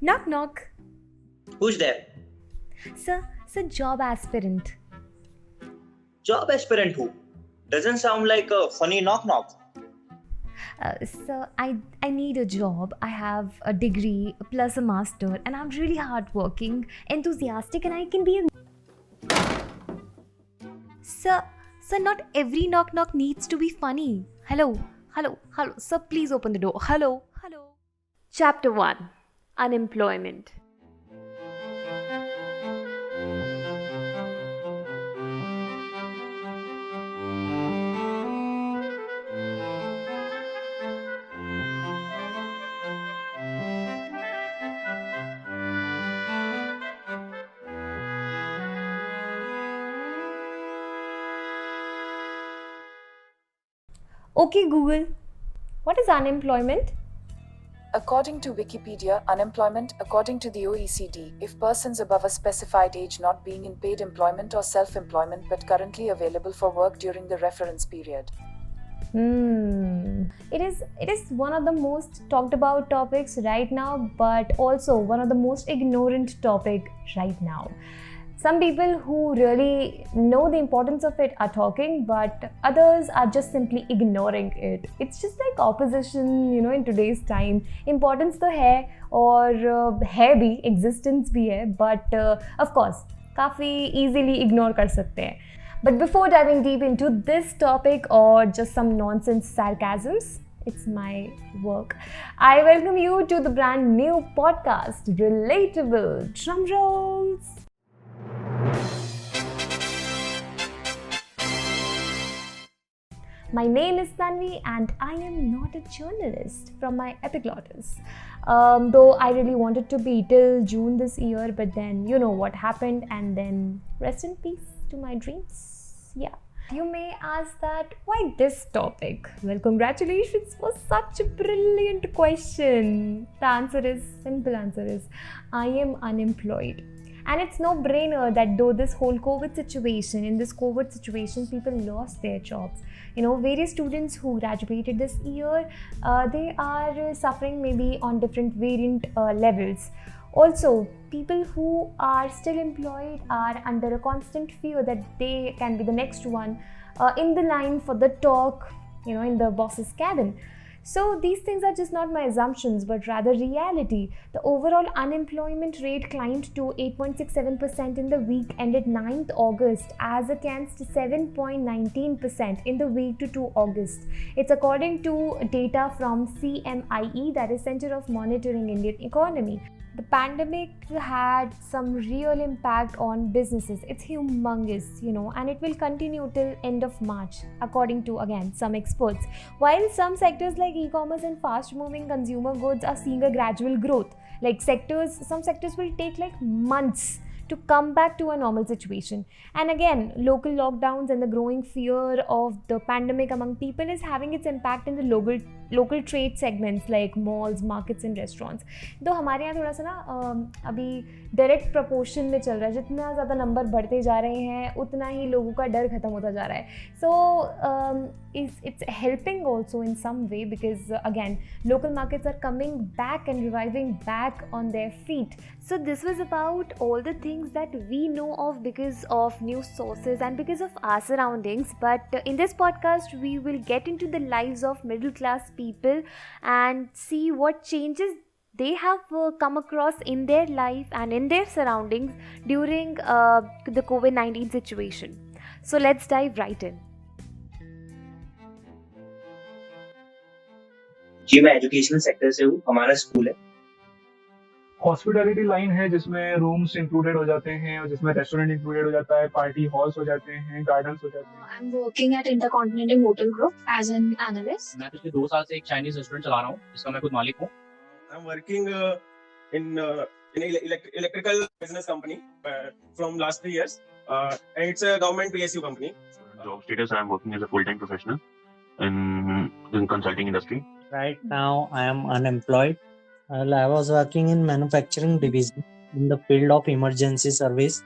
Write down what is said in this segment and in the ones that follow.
Knock knock. Who's there? Sir, job aspirant. Job aspirant who? Doesn't sound like a funny knock knock. I need a job. I have a degree plus a master, and I'm really hardworking, enthusiastic, and I can be a. Sir, sir, not every knock knock needs to be funny. Hello. Sir, please open the door. Hello. Chapter 1, Unemployment. Okay, Google, what is unemployment? According to Wikipedia, unemployment, according to the OECD, if persons above a specified age not being in paid employment or self-employment but currently available for work during the reference period. It is one of the most talked about topics right now, but also one of the most ignorant topic right now. Some people who really know the importance of it are talking, but others are just simply ignoring it. It's just like opposition, in today's time. Importance तो है और है भी, existence भी है, but of course, काफ़ी easily ignore कर सकते हैं. But before diving deep into this topic or just some nonsense sarcasms, it's my work. I welcome you to the brand new podcast, Relatable. Drum rolls. My name is Tanvi and I am not a journalist from my epiglottis. Though I really wanted to be till June this year, but then you know what happened, and then rest in peace to my dreams. Yeah. You may ask that why this topic? Well, congratulations for such a brilliant question. The answer is simple answer is I am unemployed. And it's no brainer that though this whole in this COVID situation, people lost their jobs. Various students who graduated this year, they are suffering maybe on different variant levels. Also, people who are still employed are under a constant fear that they can be the next one in the line for the talk, in the boss's cabin. So these things are just not my assumptions, but rather reality. The overall unemployment rate climbed to 8.67% in the week ended 9th August as against 7.19% in the week to 2 August. It's according to data from CMIE, that is Center of Monitoring Indian Economy. The pandemic had some real impact on businesses. It's humongous, and it will continue till end of March, according to, again, some experts. While some sectors like e-commerce and fast-moving consumer goods are seeing a gradual growth, some sectors will take like months to come back to a normal situation. And again, local lockdowns and the growing fear of the pandemic among people is having its impact in the local trade segments like malls, markets and restaurants. तो हमारे यहाँ थोड़ा सा ना अभी direct proportion में चल रहा है. जितना ज़्यादा नंबर बढ़ते जा रहे हैं उतना ही लोगों का डर खत्म होता जा रहा है. So it's helping also in some way because again, local markets are coming back and reviving back on their feet. So this was about all the things that we know of because of news sources and because of our surroundings. But in this podcast, we will get into the lives of middle class people and see what changes they have come across in their life and in their surroundings during the COVID-19 situation. So let's dive right in. जी मैं educational sector से हूँ. हमारा school है. Hospitality line है जिसमें rooms included हो जाते हैं और जिसमें रेस्टोरेंट इंक्लूडेड हो जाता है, पार्टी हॉल्स हो जाते हैं, गार्डन्स हो जाते हैं. I'm working at Intercontinental Hotel Group as an analyst. मैं पिछले 2 साल से एक चाइनीज रेस्टोरेंट चला रहा हूँ जिसका मैं खुद मालिक हूँ. I'm working in electrical business company from last 3 years. And it's a government PSU company. Job status, I'm working as a full-time professional in consulting industry. Right now, I am unemployed. I was working in manufacturing division in the field of emergency service,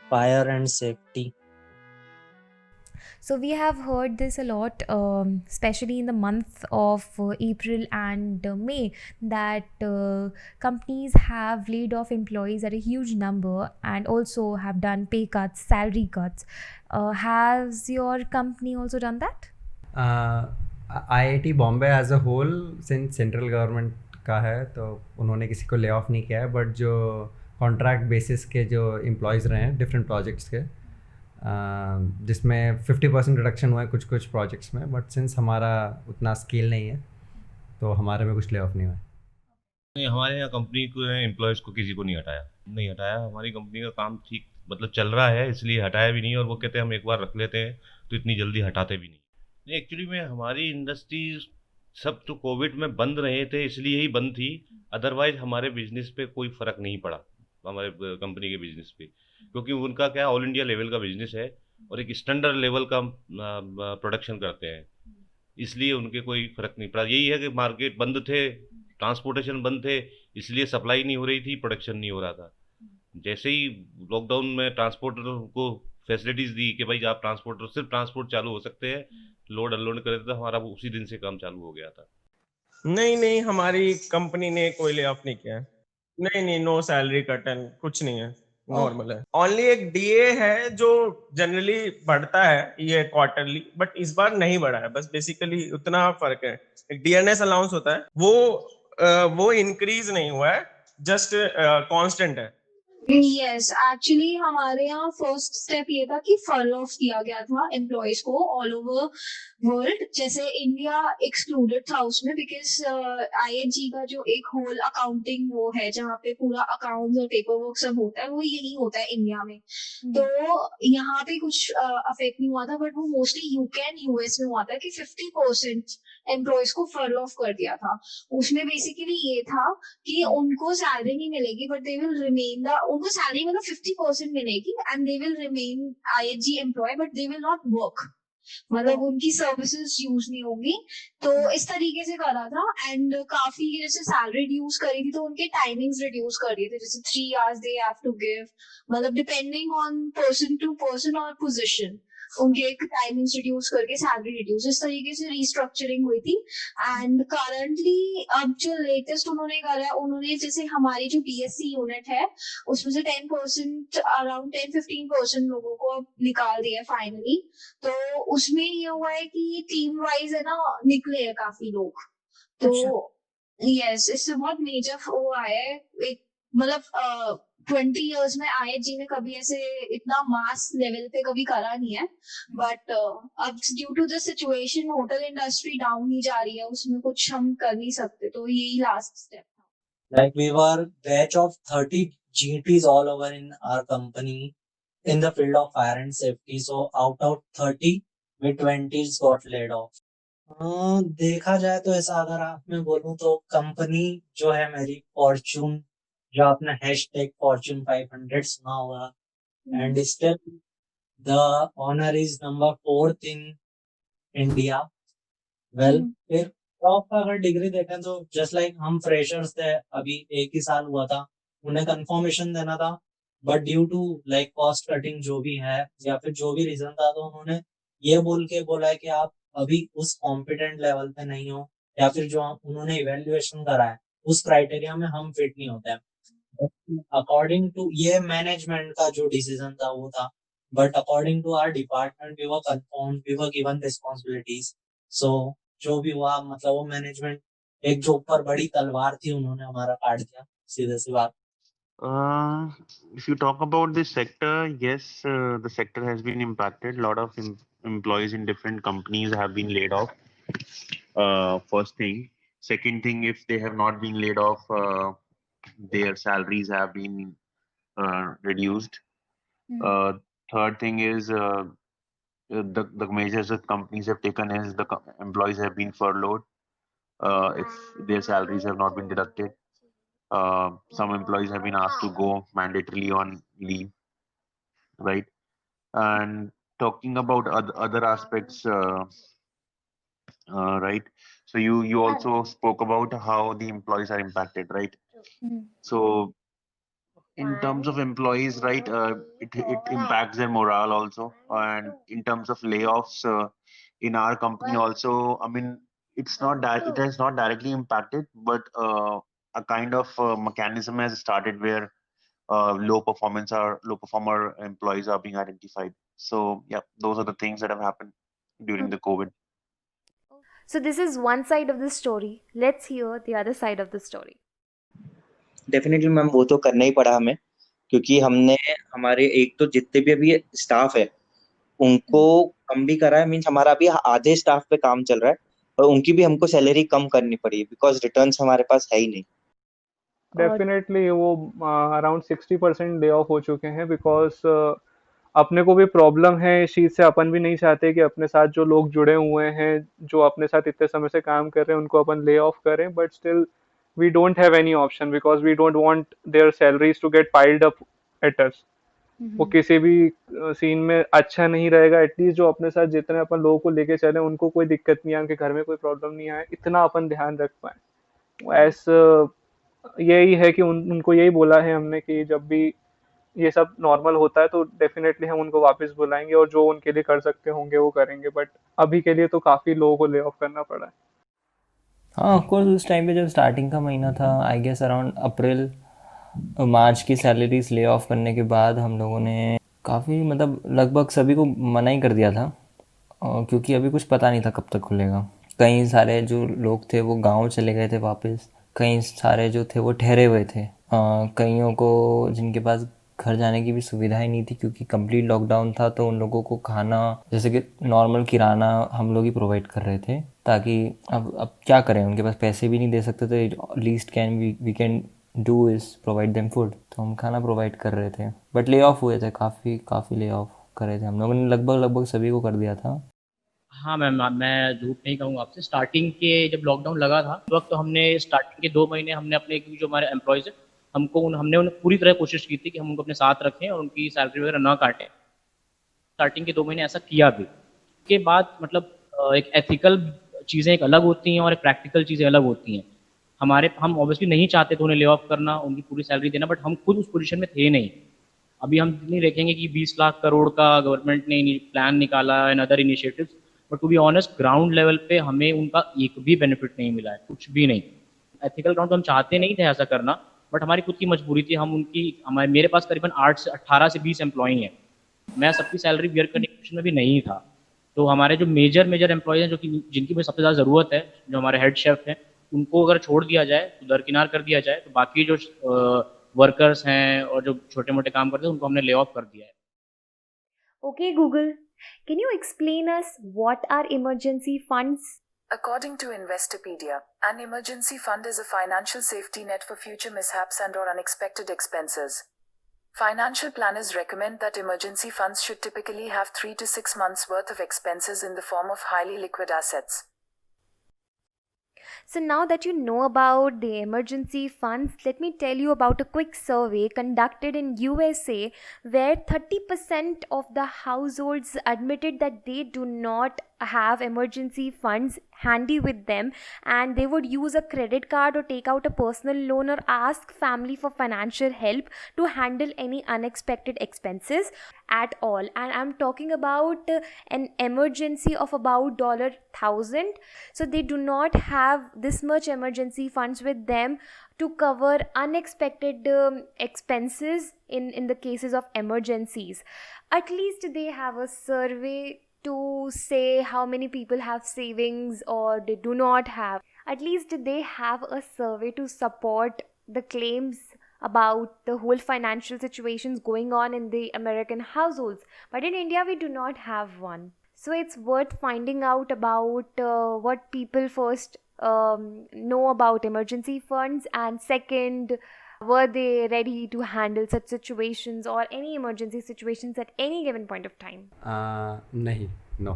fire and safety. So we have heard this a lot, especially in the month of April and May, that companies have laid off employees at a huge number and also have done pay cuts, salary cuts. Has your company also done that? IIT Bombay as a whole since central government का है तो उन्होंने किसी को lay off नहीं किया है, but जो कॉन्ट्रैक्ट बेसिस के जो एम्प्लॉयज़ रहे हैं डिफरेंट प्रोजेक्ट्स के, जिसमें 50% रिडक्शन हुआ है कुछ कुछ प्रोजेक्ट्स में, बट सिंस हमारा उतना स्केल नहीं है तो हमारे में कुछ ले ऑफ नहीं हुआ है। नहीं, हमारे यहाँ कंपनी को एम्प्लॉयज़ को किसी को नहीं हटाया। हमारी कंपनी का काम ठीक मतलब चल रहा है, इसलिए हटाया भी नहीं, और वो कहते हैं हम एक बार रख लेते हैं तो इतनी जल्दी हटाते भी नहीं। एक्चुअली में हमारी इंडस्ट्री सब तो कोविड में बंद रहे थे इसलिए ही बंद थी, अदरवाइज हमारे बिजनेस पे कोई फ़र्क नहीं पड़ा, हमारे कंपनी के बिजनेस पे, क्योंकि उनका क्या ऑल इंडिया लेवल का बिजनेस है और एक स्टैंडर्ड लेवल का प्रोडक्शन करते हैं, इसलिए उनके कोई फ़र्क नहीं पड़ा। यही है कि मार्केट बंद थे, ट्रांसपोर्टेशन बंद थे, इसलिए सप्लाई नहीं हो रही थी, प्रोडक्शन नहीं हो रहा था। जैसे ही लॉकडाउन में ट्रांसपोर्टर को फैसिलिटीज़ दी कि भाई आप ट्रांसपोर्टर सिर्फ ट्रांसपोर्ट चालू हो सकते हैं, लोड अनलोड करे तो हमारा उसी दिन से काम चालू हो गया था। नहीं, हमारी कंपनी ने कोई ले ऑफ नहीं किया है। नहीं, नो सैलरी कट एंड कुछ नहीं है, नॉर्मल है। ओनली एक डीए है जो जनरली बढ़ता है ये क्वार्टरली, बट इस बार नहीं बढ़ा है, बस बेसिकली उतना फर्क है। एक डियरनेस अलाउंस होता है वो इंक्रीज नहीं हुआ है, जस्ट कांस्टेंट है। यस, एक्चुअली हमारे यहाँ फर्स्ट स्टेप ये था कि फर्ल ऑफ किया गया था एम्प्लॉयज को ऑल ओवर वर्ल्ड, जैसे इंडिया एक्सक्लूडेड था उसमें, बिकॉज आईएचजी का जो एक होल अकाउंटिंग वो है जहाँ पे पूरा अकाउंट्स और पेपर वर्क सब होता है, वो यही होता है इंडिया में। तो यहाँ पे कुछ अफेक्ट नहीं हुआ था, बट वो मोस्टली यूके एंड यूएस में हुआ था कि 50% एम्प्लॉयज को फर्ल ऑफ कर दिया था। उसमें बेसिकली ये था कि उनको सैलरी नहीं मिलेगी, बट दे विल रिमेन उनको सैलरी मतलब 50% मिलेगी and they will remain IHG employ, but they will not work, मतलब उनकी सर्विसेज यूज नहीं होंगी। तो इस तरीके से करा था, एंड काफी जैसे सैलरी रिड्यूस करी थी तो उनके टाइमिंग्स रिड्यूस कर दिए थे, जैसे 3 hours they have to give, मतलब depending on person to person और पोजीशन, उनके एक टाइमिंग्स रिड्यूस करके सैलरी रिड्यूस, इस तरीके से रिस्ट्रक्चरिंग हुई थी। एंड करंटली अब जो लेटेस्ट उन्होंने करा है, उन्होंने जैसे हमारी जो बीएससी यूनिट है उसमें से 10% अराउंड 10-15% लोगों को अब निकाल दिया है फाइनली। तो उसमें ये हुआ है कि टीम वाइज है ना निकले हैं काफी लोग, तो यस इससे बहुत मेजर वो आया है। एक मतलब 20 years में आईएचजी ने कभी ऐसे इतना मास लेवल पे कभी करा नहीं है, बट अब due to the situation hotel industry down ही जा रही है, उसमें कुछ हम कर नहीं सकते, तो यही लास्ट स्टेप था। Like we were batch of 30 GTs all over in our company in the field of fire and safety. So out of 30, we 20s got laid off. देखा जाए तो ऐसा अगर आप मैं बोलूं तो कंपनी जो है मेरी फॉर्च्यून, जो आपने हैशटैग फॉर्च्यून 500 सुना होगा, and still the owner is number 4th in India. Well फिर टॉप का अगर डिग्री देखें तो जस्ट लाइक हम फ्रेशर्स थे, अभी 1 ही साल हुआ था, उन्हें कंफर्मेशन देना था, but due to like cost cutting जो भी है या फिर जो भी रीजन था, तो उन्होंने ये बोला है कि आप अभी उस कॉम्पिटेंट लेवल पे नहीं हो, या फिर जो उन्होंने इवेल्युएशन करा है उस क्राइटेरिया में हम फिट नहीं होते हैं। अकॉर्डिंग टू ये मैनेजमेंट का जो डिसीजन था वो था, but according to our department we were confirmed, we were given responsibilities. So जो भी हुआ मतलब वो मैनेजमेंट एक जो ऊपर बड़ी तलवार थी उन्होंने हमारा काट दिया, सीधे सी बात। If you talk about this sector, yes, the sector has been impacted. A lot of employees in different companies have been laid off. First thing. Second thing, if they have not been laid off, their salaries have been reduced. Third thing is the measures that companies have taken is the employees have been furloughed if their salaries have not been deducted. Some employees have been asked to go mandatorily on leave, right? And talking about other aspects, right? So you also spoke about how the employees are impacted, right? So In terms of employees, right, it impacts their morale also, and in terms of layoffs in our company also, I mean, it has not directly impacted, but a kind of mechanism has started where low performer employees are being identified. So yeah, those are the things that have happened during the COVID. So this is one side of the story. Let's hear the other side of the story. Definitely ma'am, वो तो करना ही पड़ा हमें, क्योंकि हमने हमारे एक तो जितने भी अभी स्टाफ है उनको कम भी करा है, मीन्स हमारा अभी आधे स्टाफ पे काम चल रहा है, और उनकी भी हमको सैलरी कम करनी पड़ी बिकॉज रिटर्न्स हमारे पास है ही नहीं। डेफिनेटली वो अराउंड 60% डे ऑफ हो चुके हैं, बिकॉज अपने को भी प्रॉब्लम है इस चीज़ से। अपन भी नहीं चाहते कि अपने साथ जो लोग जुड़े हुए हैं, जो अपने साथ इतने समय से काम कर रहे हैं, उनको अपन ले ऑफ करें, but still we don't have any option because we don't want their salaries to get piled up at us. वो किसी भी सीन में अच्छा नहीं रहेगा। एटलीस्ट जो अपने साथ जितने अपन लोगों को लेके चले उनको कोई दिक्कत नहीं आए, उनके घर में कोई प्रॉब्लम नहीं आए, इतना अपन ध्यान रख पाए। ऐसा यही है कि उनको यही बोला है हमने कि जब भी ये सब नॉर्मल होता है तो डेफिनेटली हम उनको वापस बुलाएंगे और जो उनके लिए कर सकते होंगे वो करेंगे, बट अभी के लिए तो काफ़ी लोगों को ले ऑफ करना पड़ा है। हाँ, ऑफकोर्स उस टाइम पे जब स्टार्टिंग का महीना था, आई गेस अराउंड अप्रैल मार्च की सैलरीज ले ऑफ करने के बाद हम लोगों ने काफ़ी मतलब लगभग सभी को मना ही कर दिया था, क्योंकि अभी कुछ पता नहीं था कब तक खुलेगा। कई सारे जो लोग थे वो गांव चले गए थे वापस, कई सारे जो थे वो ठहरे हुए थे, कईयों को जिनके पास घर जाने की भी सुविधा ही नहीं थी क्योंकि कंप्लीट लॉकडाउन था, तो उन लोगों को खाना जैसे कि नॉर्मल किराना हम लोग ही प्रोवाइड कर रहे थे, ताकि अब क्या करें, उनके पास पैसे भी नहीं दे सकते थे, least we can do is provide them food, तो हम खाना प्रोवाइड कर रहे थे। बट ले ऑफ हुए थे, काफ़ी ले ऑफ करे थे हम लोगों ने, लगभग सभी को कर दिया था। हाँ मैम, मैं झूठ नहीं कहूँगा आपसे। स्टार्टिंग के जब लॉकडाउन लगा था उस वक्त तो हमने स्टार्टिंग के 2 महीने हमने अपने जो हमारे एम्प्लॉयज़ हैं हमने उन्हें पूरी तरह कोशिश की थी कि हम उनको अपने साथ रखें और उनकी सैलरी वगैरह ना काटें। स्टार्टिंग के 2 महीने ऐसा किया भी। उसके बाद मतलब एक एथिकल चीज़ें एक अलग होती हैं और एक प्रैक्टिकल चीज़ें अलग होती हैं। हम ऑब्वियसली नहीं चाहते थे उन्हें ले ऑफ करना, उनकी पूरी सैलरी देना, बट हम खुद उस पोजीशन में थे नहीं। अभी हम नहीं देखेंगे कि 20 लाख करोड़ का गवर्नमेंट ने प्लान निकाला and other initiatives, but to be honest ground level पे हमें उनका एक भी बेनिफिट नहीं मिला है, कुछ भी नहीं। एथिकल ग्राउंड तो हम चाहते नहीं थे ऐसा करना, बट हमारी खुद की मजबूरी थी। मेरे पास करीबन 18 से 20 एम्प्लॉई हैं, मैं सबकी सैलरी बियर करने की पोजीशन में भी नहीं था। तो हमारे जो मेजर एम्प्लॉय हैं जिनकी मुझे सबसे ज़्यादा ज़रूरत है, जो हमारे हेड शेफ हैं, उनको अगर छोड़ दिया जाए, तो दरकिनार कर दिया जाए, तो बाकी जो वर्कर्स हैं और जो छोटे मोटे काम करते हैं उनको हमने ले ऑफ कर दिया है। Okay, Google, can you explain us what are emergency funds? According to Investopedia, an emergency fund is a financial safety net for future mishaps and/or unexpected expenses. Financial planners recommend that emergency funds should typically have 3 to 6 months worth of expenses in the form of highly liquid assets. So now that you know about the emergency funds, let me tell you about a quick survey conducted in USA where 30% of the households admitted that they do not have emergency funds handy with them, and they would use a credit card or take out a personal loan or ask family for financial help to handle any unexpected expenses at all. And I'm talking about an emergency of about $1,000. So they do not have this much emergency funds with them to cover unexpected expenses in the cases of emergencies. At least they have a survey to say how many people have savings or they do not have. At least they have a survey to support the claims about the whole financial situations going on in the American households. But in India, we do not have one. So it's worth finding out about what people first know about emergency funds, and second, were they ready to handle such situations or any emergency situations at any given point of time? नहीं, no,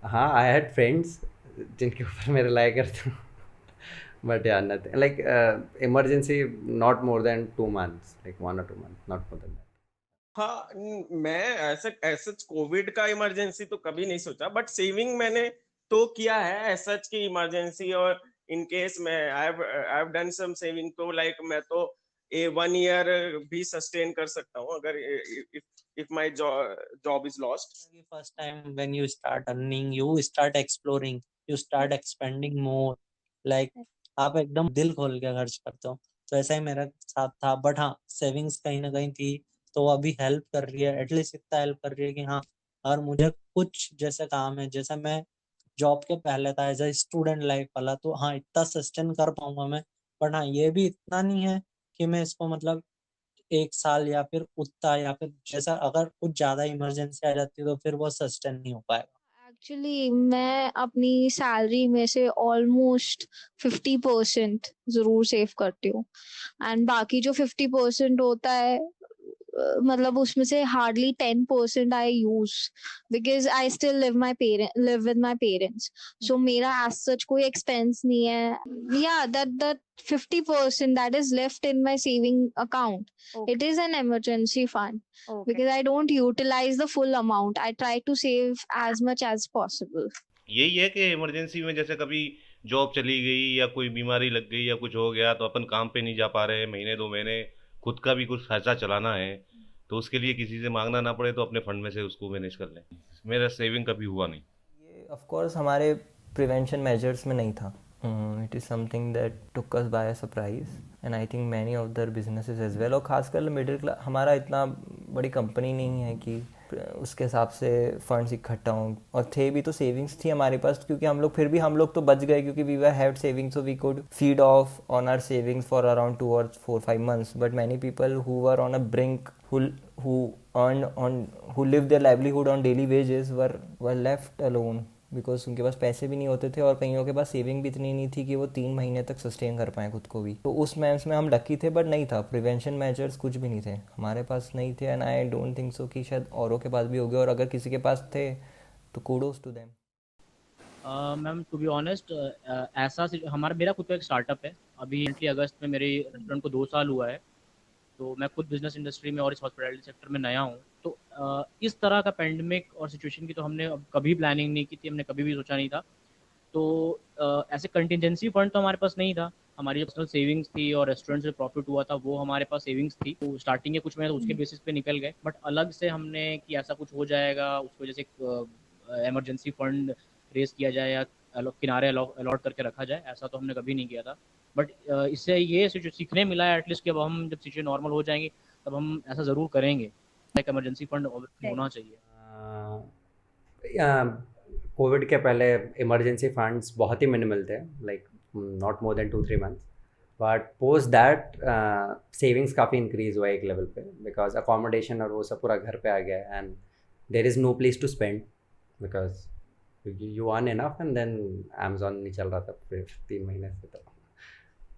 हाँ, I had friends जिनके ऊपर मैं rely करता हूँ, but yeah, nothing like emergency, not more than 2 months, like 1 or 2 months, not more than that. हाँ, मैं ऐसा कोविड का इमरजेंसी तो कभी नहीं सोचा, बट सेविंग मैंने तो किया है ऐसा की इमरजेंसी, और इन केस मैं I have done some saving, तो लाइक मैं तो 1 ईयर भी सस्टेन कर सकता हूँ अगर if my job is lost. First time when you start earning, you start exploring, you start expanding more. Like आप एकदम दिल खोल के खर्च करते हो, तो ऐसा ही मेरे साथ था. बट हाँ, सेविंग्स कहीं ना कहीं थी, तो अभी हेल्प कर रही है, एटलीस्ट इतना हेल्प कर रही है कि हाँ, और मुझे कुछ जैसे काम है, जैसे मैं जॉब के पहले था एज ए स्टूडेंट लाइफ वाला, तो हाँ इतना सस्टेन कर पाऊंगा मैं. बट हाँ, ये भी इतना नहीं है कि मैं इसको मतलब 1 साल या फिर उतना, या फिर जैसा अगर कुछ ज्यादा इमरजेंसी आ जाती है तो फिर वो सस्टेन नहीं हो पाएगा. एक्चुअली मैं अपनी सैलरी में से ऑलमोस्ट 50% जरूर सेव करती हूँ, एंड बाकी जो 50% होता है मतलब उसमें से hardly 10% I use, because I still live with my parents. So मेरा एज सच कोई एक्सपेंस नहीं है. या that 50% that is left in my saving account, it is an emergency fund, because I don't utilize the full amount. I try to save as much as possible. यही है कि emergency में जैसे कभी जॉब चली गई या कोई बीमारी लग गई या कुछ हो गया तो अपन काम पे नहीं जा पा रहे, महीने 2 महीने खुद का भी कुछ खर्चा चलाना है, तो उसके लिए किसी से मांगना ना पड़े तो अपने फंड में से उसको मैनेज कर लें. मेरा सेविंग कभी हुआ नहीं. ये ऑफ कोर्स हमारे प्रिवेंशन मेजर्स में नहीं था. It is something that took us by surprise, and I think many of their businesses as well. और खासकर मिडिल क्लास, हमारा इतना बड़ी कंपनी नहीं है कि उसके हिसाब से फंड्स इकट्ठा हों, और थे भी तो सेविंग्स थी हमारे पास, क्योंकि हम लोग तो बच गए क्योंकि we were had savings, so we could feed off on our savings for around 2 or 4-5 months. But many people who were on a brink, who live their livelihood on daily wages were left alone, because उनके पास पैसे भी नहीं होते थे और कईयों के पास saving भी इतनी नहीं थी कि वो 3 महीने तक सस्टेन कर पाएँ खुद को भी. तो उस मैम्स में हम लकी थे, बट नहीं था प्रिवेंशन मेजर्स, कुछ भी नहीं थे हमारे पास, नहीं थे. And I don't think so कि शायद औरों के पास भी हो गए, और अगर किसी के पास थे तो kudos to them. Ma'am to be honest, ऐसा मेरा खुद का एक स्टार्टअप है. अभी अगस्त में मेरे रेस्टोरेंट को 2 साल हुआ है, तो मैं खुद बिजनेस इंडस्ट्री में और इस हॉस्पिटैलिटी सेक्टर में नया हूँ. तो इस तरह का पेंडेमिक और सिचुएशन की तो हमने कभी प्लानिंग नहीं की थी, हमने कभी भी सोचा नहीं था. तो ऐसे कंटिजेंसी फंड तो हमारे पास नहीं था. हमारी जो पर्सनल सेविंग्स थी और रेस्टोरेंट से प्रॉफिट हुआ था वो हमारे पास सेविंग्स थी, तो स्टार्टिंग के कुछ महीने उसके बेसिस पे निकल गए. बट अलग से हमने कि ऐसा कुछ हो जाएगा उसकी वजह से इमरजेंसी फंड रेस किया जाए या किनारे अलॉट करके रखा जाए, ऐसा तो हमने कभी नहीं किया था. बट इससे ये सीखने मिला है एटलीस्ट कि अब हम जब चीज़ें नॉर्मल हो जाएंगी तब हम ऐसा ज़रूर करेंगे. एक इमरजेंसी फंड होना चाहिए. कोविड के पहले इमरजेंसी फंड्स बहुत ही मिनिमल थे, like not more than 2-3 months. But post that savings काफ़ी इंक्रीज हुआ एक लेवल पे, बिकॉज अकोमोडेशन और वो सब पूरा घर पे आ गया, and there is no place to spend because you earn enough. And then Amazon नहीं चल रहा था फिर 3 महीने से, तो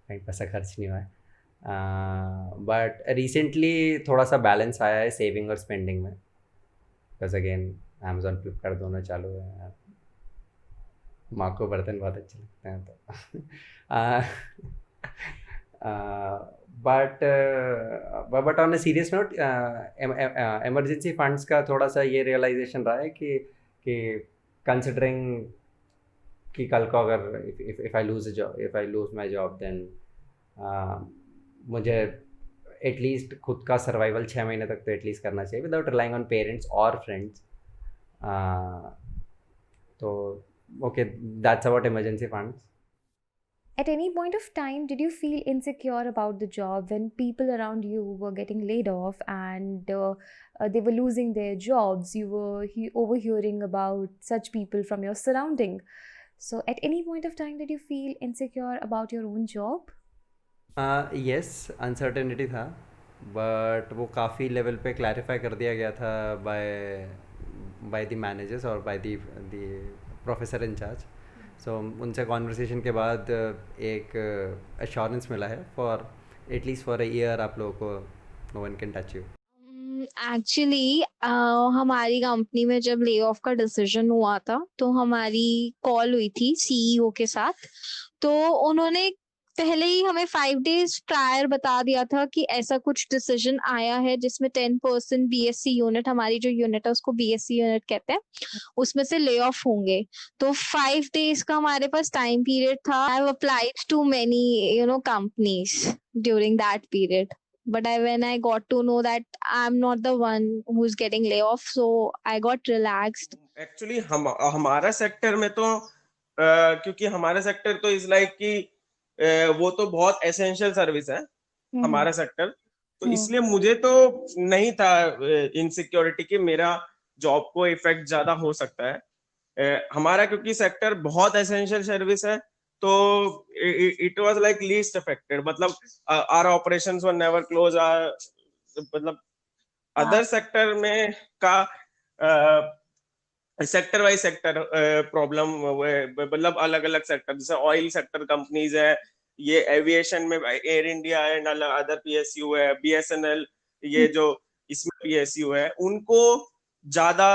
कहीं पैसा खर्च नहीं हुआ है. बट रिसेंटली थोड़ा सा बैलेंस आया है सेविंग और स्पेंडिंग में, बिकॉज अगेन अमेजोन फ्लिपकार्ट दोनों चालू है. माँ को बर्तन बहुत अच्छे लगते हैं तो but on a serious note, emergency funds का थोड़ा सा ये रियलाइजेशन रहा है कि कंसिडरिंग कि कल को अगर if I lose my job, then मुझे एटलीस्ट खुद का सर्वाइवल 6 महीने तक तो एटलीस्ट करना चाहिए विदाउट रिलाइंग ऑन पेरेंट्स और फ्रेंड्स. तो okay, that's about emergency funds. At any point of time, did you feel insecure about the job when people around you were getting laid off and they were losing their jobs? You were overhearing about such people from your surrounding. So at any point of time, did you feel insecure about your own job? Yes, uncertainty था, but वो काफ़ी level पे clarify कर दिया गया था by the managers और by the professor in charge. So उनसे कॉन्वर्सेशन के बाद एक अश्योरेंस मिला है for at least for a year आप लोगों को no one can touch you. Actually हमारी कंपनी में जब ले ऑफ का डिसीजन हुआ था तो हमारी कॉल हुई थी सीईओ के साथ. तो उन्होंने पहले ही हमें 5 days प्रायर बता दिया था कि ऐसा कुछ डिसीजन आया है जिसमें 10% BSc यूनिट, हमारी जो यूनिट है उसको BSc यूनिट कहते हैं, उसमें से ले ऑफ होंगे। तो 5 days का हमारे पास टाइम पीरियड था। I have applied to many companies during that period, but when I got to know that I'm not the one who's getting layoff, so I got relaxed. Actually हमारा sector में तो क्योंकि हमारा sector तो is like कि वो तो बहुत एसेंशियल सर्विस है हमारा सेक्टर, तो इसलिए मुझे तो नहीं था इनसिक्योरिटी कि मेरा जॉब को इफेक्ट ज्यादा हो सकता है। हमारा क्योंकि सेक्टर बहुत एसेंशियल सर्विस है तो it was like least affected, मतलब our operations were never close. मतलब अदर सेक्टर में का सेक्टर वाइज सेक्टर प्रॉब्लम, मतलब अलग अलग सेक्टर, जैसे ऑयल सेक्टर कंपनीज है, ये एविएशन में air India and other PSU है, BSNL, ये जो इसमें PSU है, उनको ज्यादा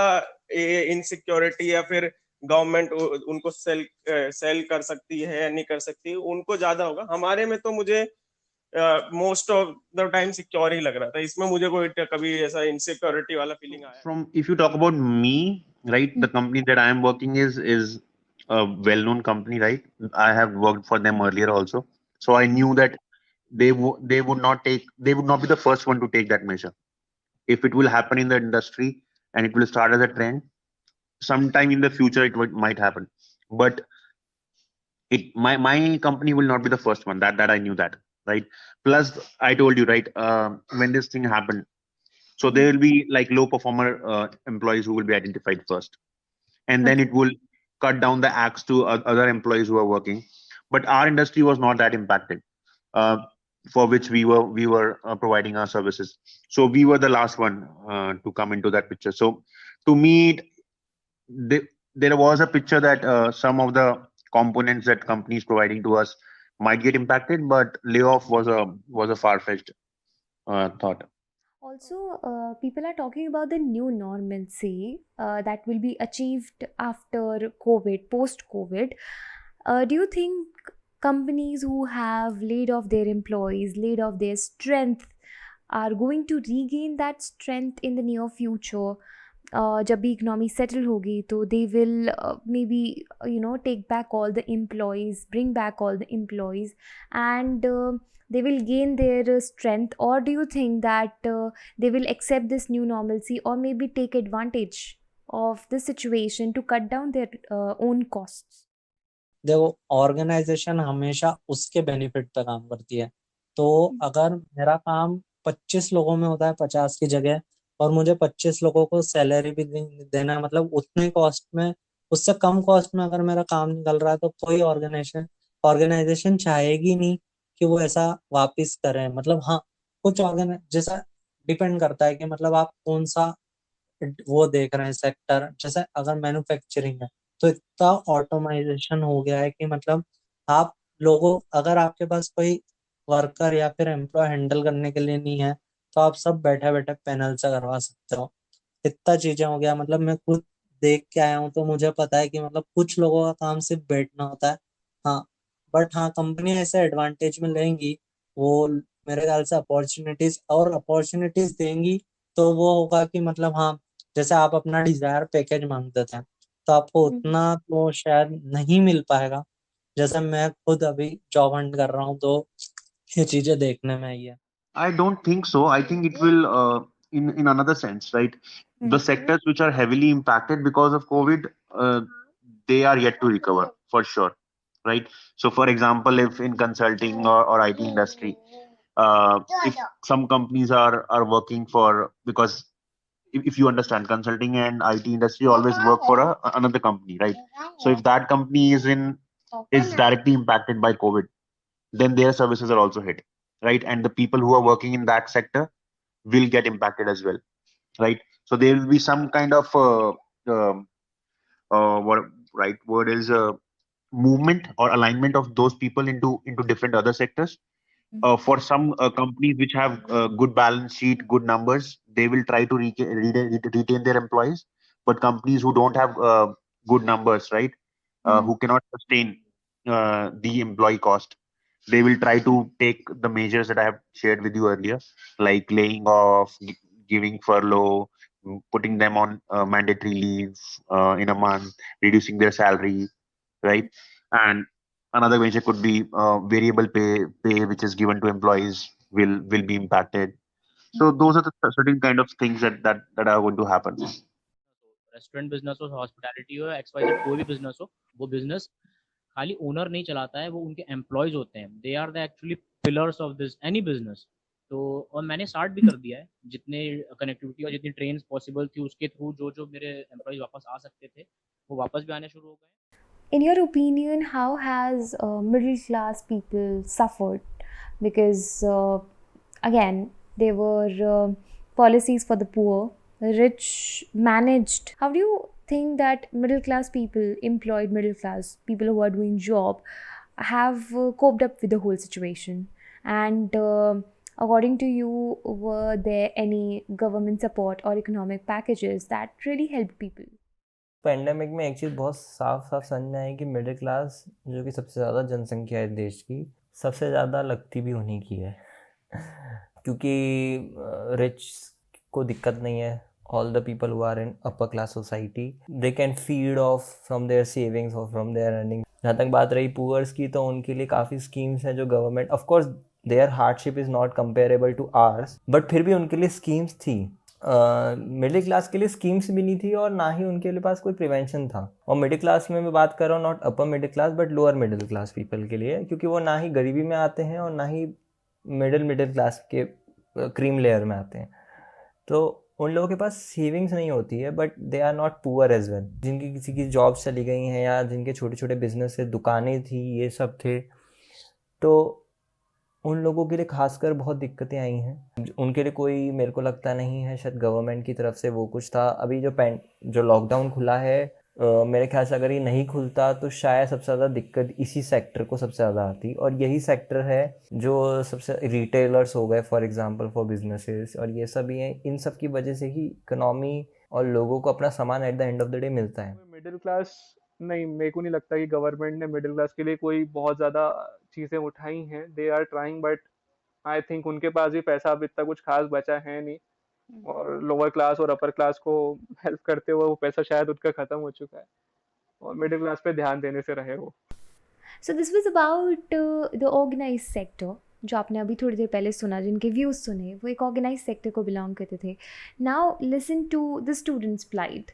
इनसिक्योरिटी या फिर गवर्नमेंट उनको सेल कर सकती है या नहीं कर सकती, उनको ज्यादा होगा। हमारे में तो मुझे most of the time secure ही लग रहा था, इसमें मुझे कोई कभी ऐसा इनसिक्योरिटी वाला फीलिंग आया। From if you talk about me, right, the company that I am working is a well-known company, right? I have worked for them earlier also, so I knew that they would not be the first one to take that measure. If it will happen in the industry and it will start as a trend, sometime in the future might happen, but my company will not be the first one. That I knew that, right? Plus, I told you, right, when this thing happened, so there will be like low performer employees who will be identified first, and then it will cut down the axe to other employees who are working. But our industry was not that impacted, for which we were providing our services. So we were the last one to come into that picture. So to me, there was a picture that some of the components that companies providing to us might get impacted, but layoff was a far-fetched thought. Also, people are talking about the new normalcy that will be achieved after COVID, post-COVID. Do you think companies who have laid off their employees, laid off their strength, are going to regain that strength in the near future? जब भी economy settle होगी तो they will maybe take back all the employees, bring back all the employees, and they will gain their strength? Or do you think that they will accept this new normalcy or maybe take advantage of the situation to cut down their own costs? देखो, organisation हमेशा उसके benefit पे काम करती है। तो अगर मेरा काम 25 लोगों में होता है 50 की जगह, और मुझे 25 लोगों को सैलरी भी देना है, मतलब उतने कॉस्ट में, उससे कम कॉस्ट में अगर मेरा काम निकल रहा है, तो कोई ऑर्गेनाइजेशन चाहेगी नहीं कि वो ऐसा वापस करें। मतलब हाँ, कुछ जैसा डिपेंड करता है कि मतलब आप कौन सा वो देख रहे हैं सेक्टर। जैसे अगर मैन्युफैक्चरिंग है तो इतना ऑटोमाइजेशन हो गया है कि मतलब आप लोगों, अगर आपके पास कोई वर्कर या फिर एम्प्लॉय हैंडल करने के लिए नहीं है, तो आप सब बैठे बैठे पैनल से करवा सकते हो। इतना चीजें हो गया, मतलब मैं खुद देख के आया हूँ, तो मुझे पता है कि मतलब कुछ लोगों का काम सिर्फ बैठना होता है। हाँ, बट हाँ, कंपनी ऐसे एडवांटेज में लेंगी, वो मेरे ख्याल से अपॉर्चुनिटीज देंगी, तो वो होगा कि मतलब हाँ, जैसे आप अपना डिजायर पैकेज मांगते थे, तो आपको उतना तो शायद नहीं मिल पाएगा। जैसे मैं खुद अभी जॉब हंट कर रहा हूँ, तो ये चीजें देखने में आई है। I don't think so. I think it will, in another sense, right? The sectors which are heavily impacted because of COVID, they are yet to recover for sure, right? So, for example, if in consulting or IT industry, if some companies are working for, because if you understand, consulting and IT industry always work for another company, right? So if that company is directly impacted by COVID, then their services are also hit, right? And the people who are working in that sector will get impacted as well, right? So there will be some kind of what right word is movement or alignment of those people into different other sectors. For some companies which have good balance sheet, good numbers, they will try to retain their employees. But companies who don't have good numbers, right, who cannot sustain the employee cost, they will try to take the measures that I have shared with you earlier, like laying off, giving furlough, putting them on mandatory leave in a month, reducing their salary, right? And another measure could be variable pay which is given to employees will be impacted. So those are the certain kind of things that are going to happen. Restaurant business हो, hospitality हो, XYZ कोई भी business हो, वो business खाली owner नहीं चलाता है, वो उनके एम्प्लॉयज होते हैं। They are the actually pillars of this any business. तो और मैंने स्टार्ट भी कर दिया है, जितने कनेक्टिविटी और जितनी ट्रेन पॉसिबल थी उसके थ्रू जो जो मेरे एम्प्लॉयज वापस आ सकते थे वो वापस भी आने शुरू हो गए। In your opinion, how has middle class people suffered? Because again, there were policies for the poor, rich managed. How do you think that middle class people, employed middle class people who are doing job, have coped up with the whole situation? And according to you, were there any government support or economic packages that really helped people? Pandemic में एक चीज़ बहुत साफ साफ समझ में आई कि middle class जो कि सबसे ज़्यादा जनसंख्या है देश की, सबसे ज़्यादा लगती भी उन्हीं की है क्योंकि रिच को दिक्कत नहीं है। All the people who are in upper class society they can feed off from their savings और फ्रॉम देयर अर्निंग। जहाँ तक बात रही पुअर्स की, तो उनके लिए काफ़ी स्कीम्स हैं जो government, of course their hardship is not comparable to ours, but फिर भी उनके लिए स्कीम्स थी। मिडिल क्लास के लिए स्कीम्स भी नहीं थी और ना ही उनके लिए पास कोई प्रिवेंशन था। और मिडिल क्लास में मैं बात कर रहा हूँ not upper middle class but lower middle class people के लिए, क्योंकि वो ना ही गरीबी में आते हैं और ना ही मिडिल क्लास के क्रीम लेयर में आते हैं। तो उन लोगों के पास सेविंग्स नहीं होती है, but they are not poor as well. जिनकी किसी की जॉब्स चली गई हैं या जिनके छोटे छोटे बिजनेस से दुकानें थी, ये सब थे, तो उन लोगों के लिए खासकर बहुत दिक्कतें आई हैं। उनके लिए कोई, मेरे को लगता नहीं है शायद गवर्नमेंट की तरफ से वो कुछ था। अभी जो लॉकडाउन खुला है, मेरे ख्याल से अगर ये नहीं खुलता तो शायद सबसे ज़्यादा दिक्कत इसी सेक्टर को सबसे ज़्यादा आती, और यही सेक्टर है जो सबसे रिटेलर्स हो गए फॉर एग्जांपल फॉर बिजनेसेस, और ये सब ही हैं। इन सब की वजह से ही इकोनॉमी और लोगों को अपना सामान at the end of the day मिलता है। मिडिल क्लास नहीं, मेरे को नहीं लगता कि गवर्नमेंट ने मिडिल क्लास के लिए कोई बहुत ज़्यादा चीज़ें उठाई हैं। They are trying, but I think उनके पास भी पैसा अब इतना कुछ खास बचा है नहीं, और लोअर क्लास और अपर क्लास को हेल्प करते हुए वो पैसा शायद उनका ख़त्म हो चुका है, और मिडिल क्लास पे ध्यान देने से रहे वो। So this was about the organized sector, जो आपने अभी थोड़ी देर पहले सुना, जिनके व्यूज़ सुने, वो एक ऑर्गेनाइज सेक्टर को बिलोंग करते थे। Now listen to the students plight,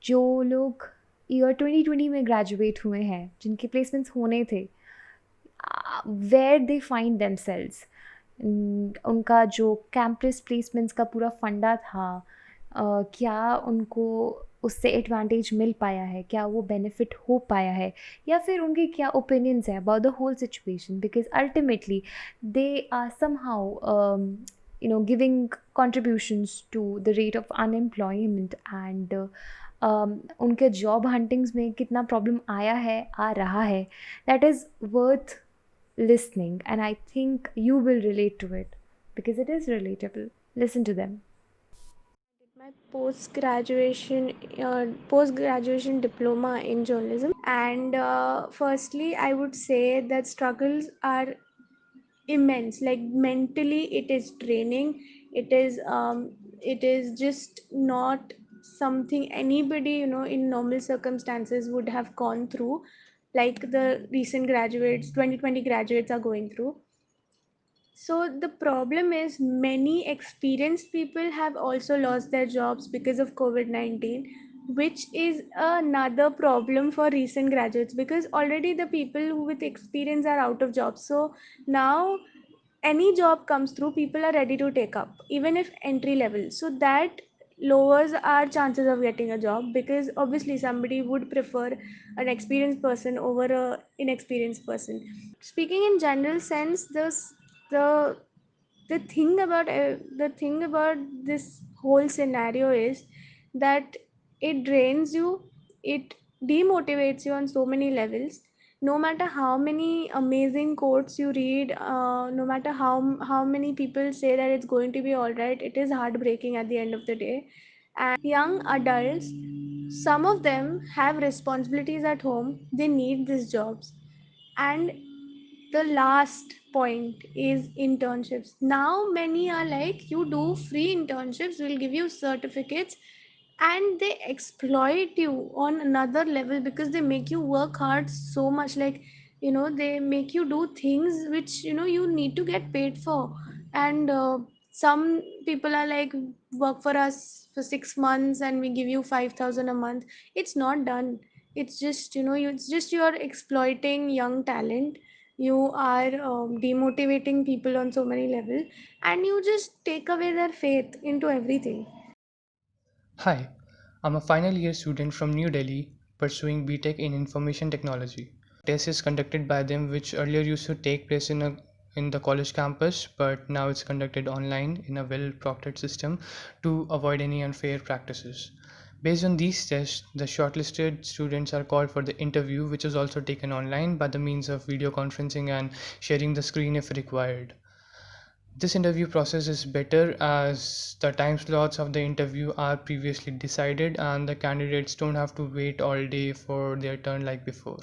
जो लोग ईयर 2020 में ग्रेजुएट हुए हैं, जिनके प्लेसमेंट्स होने थे, वेयर दे फाइंड देमसेल्व्स। उनका जो कैंपस प्लेसमेंट्स का पूरा फंडा था, क्या उनको उससे एडवांटेज मिल पाया है, क्या वो बेनिफिट हो पाया है, या फिर उनके क्या ओपिनियंस हैं about the whole situation, because ultimately they are somehow giving contributions to the rate of unemployment, and उनके जॉब हंटिंग्स में कितना प्रॉब्लम आया है, आ रहा है, that is worth listening, and I think you will relate to it because it is relatable. Listen to them. My post-graduation diploma in journalism, and firstly I would say that struggles are immense. Like mentally it is draining. It is just not something anybody in normal circumstances would have gone through, like the recent graduates, 2020 graduates are going through. So the problem is many experienced people have also lost their jobs because of COVID-19, which is another problem for recent graduates, because already the people with experience are out of jobs. So now any job comes through, people are ready to take up, even if entry level. So that lowers our chances of getting a job, because obviously somebody would prefer an experienced person over a inexperienced person. Speaking in general sense, the the thing about this whole scenario is that it drains you, it demotivates you on so many levels. No matter how many amazing quotes you read, no matter how many people say that it's going to be all right, it is heartbreaking at the end of the day. And young adults, some of them have responsibilities at home, they need these jobs, and the last point is internships. Now many are like, you do free internships, we'll give you certificates, and they exploit you on another level because they make you work hard so much. Like, they make you do things which you need to get paid for. And some people are like, work for us for 6 months and we give you 5,000 a month. It's not done. It's just it's just you're exploiting young talent. You are demotivating people on so many levels, and you just take away their faith into everything. Hi, I'm a final year student from New Delhi pursuing BTech in Information Technology. Test is conducted by them, which earlier used to take place in the college campus, but now it's conducted online in a well-proctored system to avoid any unfair practices. Based on these tests, the shortlisted students are called for the interview, which is also taken online by the means of video conferencing and sharing the screen if required. This interview process is better as the time slots of the interview are previously decided and the candidates don't have to wait all day for their turn like before.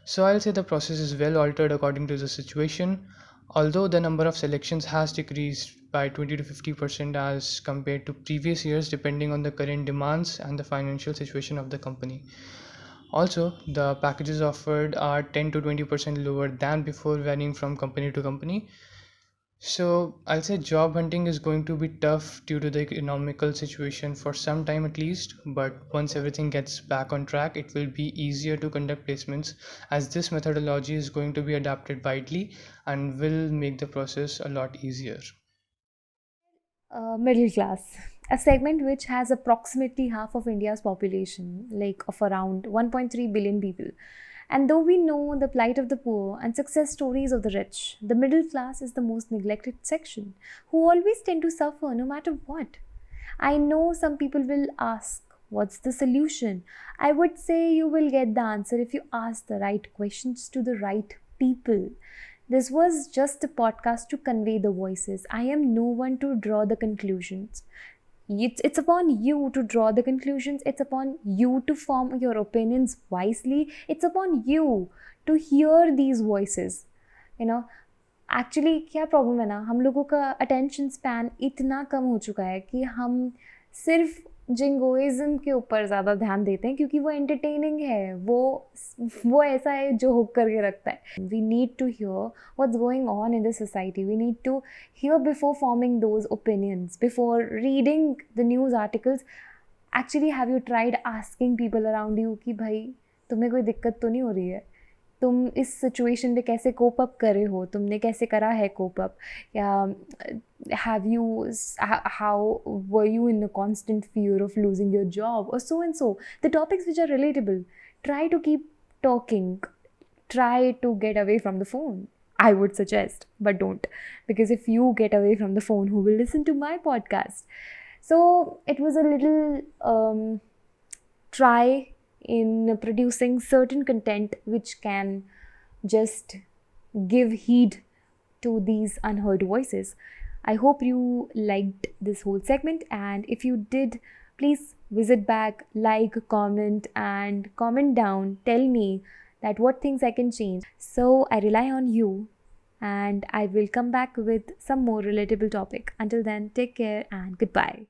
So I'll say the process is well altered according to the situation, although the number of selections has decreased by 20 to 50% as compared to previous years depending on the current demands and the financial situation of the company. Also, the packages offered are 10 to 20% lower than before, varying from company to company. So I'll say job hunting is going to be tough due to the economical situation for some time at least, but once everything gets back on track, it will be easier to conduct placements as this methodology is going to be adapted widely and will make the process a lot easier. Middle class, a segment which has approximately half of India's population, like of around 1.3 billion people. And though we know the plight of the poor and success stories of the rich, the middle class is the most neglected section, who always tend to suffer no matter what. I know some people will ask, what's the solution? I would say you will get the answer if you ask the right questions to the right people. This was just a podcast to convey the voices. I am no one to draw the conclusions. It's upon you to draw the conclusions. It's upon you to form your opinions wisely. It's upon you to hear these voices. Actually क्या problem है ना, हम लोगों का attention span इतना कम हो चुका है कि हम सिर्फ जिंगोइज्म के ऊपर ज़्यादा ध्यान देते हैं क्योंकि वो एंटरटेनिंग है, वो ऐसा है जो हुक करके रखता है. We need to hear what's going on in the society. We need to hear before forming those opinions, before reading the news articles. Actually have you tried asking people around you कि भाई तुम्हें कोई दिक्कत तो नहीं हो रही है, तुम इस सिचुएशन पे कैसे कोप अप कर रहे हो, तुमने कैसे करा है कोप अप, या have you how were you in a constant fear of losing your job, or so and so. The topics which are relatable, try to keep talking, try to get away from the phone, I would suggest, but don't, because if you get away from the phone, who will listen to my podcast? So it was a little try in producing certain content which can just give heed to these unheard voices. I hope you liked this whole segment, and if you did, please visit back, like, comment, and comment down. Tell me that what things I can change. So I rely on you, and I will come back with some more relatable topic. Until then, take care and goodbye.